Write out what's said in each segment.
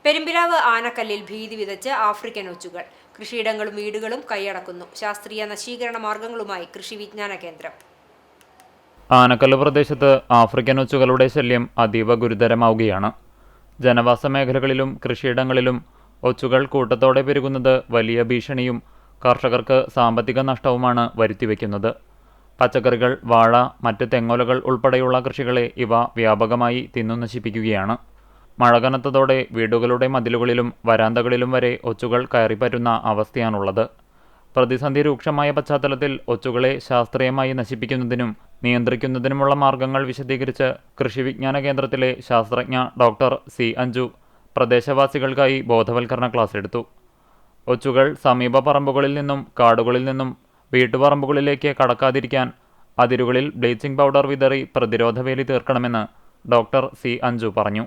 പെരുമ്പിലാവ് ആനക്കല്ലിൽ ഭീതി വിതച്ച് ആഫ്രിക്കൻ ഒച്ചുകൾ. കൃഷിയിടങ്ങളും വീടുകളും കൈയടക്കുന്നു. ശാസ്ത്രീയ നശീകരണ മാർഗങ്ങളുമായി കൃഷി വിജ്ഞാന കേന്ദ്രം. ആനക്കല്ല് പ്രദേശത്ത് ആഫ്രിക്കൻ ഒച്ചുകളുടെ ശല്യം അതീവ ഗുരുതരമാവുകയാണ്. ജനവാസ മേഖലകളിലും കൃഷിയിടങ്ങളിലും ഒച്ചുകൾ കൂട്ടത്തോടെ പെരുകുന്നത് വലിയ ഭീഷണിയും കർഷകർക്ക് സാമ്പത്തിക നഷ്ടവുമാണ് വരുത്തിവെക്കുന്നത്. പച്ചക്കറികൾ, വാഴ, മറ്റ് തെങ്ങോലകൾ ഉൾപ്പെടെയുള്ള കൃഷികളെ ഇവ വ്യാപകമായി തിന്നു നശിപ്പിക്കുകയാണ്. മഴ കനത്തതോടെ വീടുകളുടെ മതിലുകളിലും വരാന്തകളിലും വരെ ഒച്ചുകൾ കയറിപ്പറ്റുന്ന അവസ്ഥയാണുള്ളത്. പ്രതിസന്ധി രൂക്ഷമായ പശ്ചാത്തലത്തിൽ ഒച്ചുകളെ ശാസ്ത്രീയമായി നശിപ്പിക്കുന്നതിനും നിയന്ത്രിക്കുന്നതിനുമുള്ള മാർഗങ്ങൾ വിശദീകരിച്ച് കൃഷി വിജ്ഞാന കേന്ദ്രത്തിലെ ശാസ്ത്രജ്ഞ ഡോക്ടർ സി അഞ്ജു പ്രദേശവാസികൾക്കായി ബോധവൽക്കരണ ക്ലാസ് എടുത്തു. ഒച്ചുകൾ സമീപ പറമ്പുകളിൽ നിന്നും കാടുകളിൽ നിന്നും വീട്ടുപറമ്പുകളിലേക്ക് കടക്കാതിരിക്കാൻ അതിരുകളിൽ ബ്ലീച്ചിംഗ് പൗഡർ വിതറി പ്രതിരോധവേലി തീർക്കണമെന്ന് ഡോക്ടർ സി അഞ്ജു പറഞ്ഞു.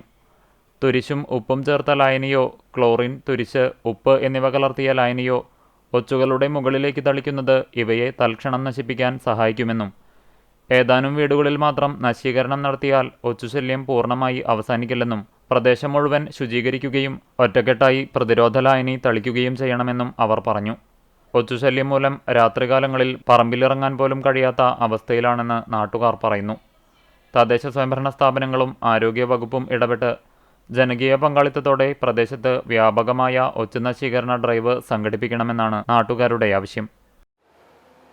തുരിശും ഉപ്പും ചേർത്ത ലായനിയോ ക്ലോറിൻ, തുരിശ്, ഉപ്പ് എന്നിവ കലർത്തിയ ലായനിയോ ഒച്ചുകളുടെ മുകളിലേക്ക് തളിക്കുന്നത് ഇവയെ തൽക്ഷണം നശിപ്പിക്കാൻ സഹായിക്കുമെന്നും ഏതാനും വീടുകളിൽ മാത്രം നശീകരണം നടത്തിയാൽ ഒച്ചുശല്യം പൂർണ്ണമായി അവസാനിക്കില്ലെന്നും പ്രദേശം മുഴുവൻ ശുചീകരിക്കുകയും ഒറ്റക്കെട്ടായി പ്രതിരോധ ലായനി തളിക്കുകയും ചെയ്യണമെന്നും അവർ പറഞ്ഞു. ഒച്ചുശല്യം മൂലം രാത്രികാലങ്ങളിൽ പറമ്പിലിറങ്ങാൻ പോലും കഴിയാത്ത അവസ്ഥയിലാണെന്ന് നാട്ടുകാർ പറയുന്നു. തദ്ദേശ സ്വയംഭരണ സ്ഥാപനങ്ങളും ആരോഗ്യ വകുപ്പും ഇടപെട്ട് ജനകീയ പങ്കാളിത്തത്തോടെ പ്രദേശത്ത് വ്യാപകമായ ഒച്ചു നശീകരണ ഡ്രൈവ് സംഘടിപ്പിക്കണമെന്നാണ് നാട്ടുകാരുടെ ആവശ്യം.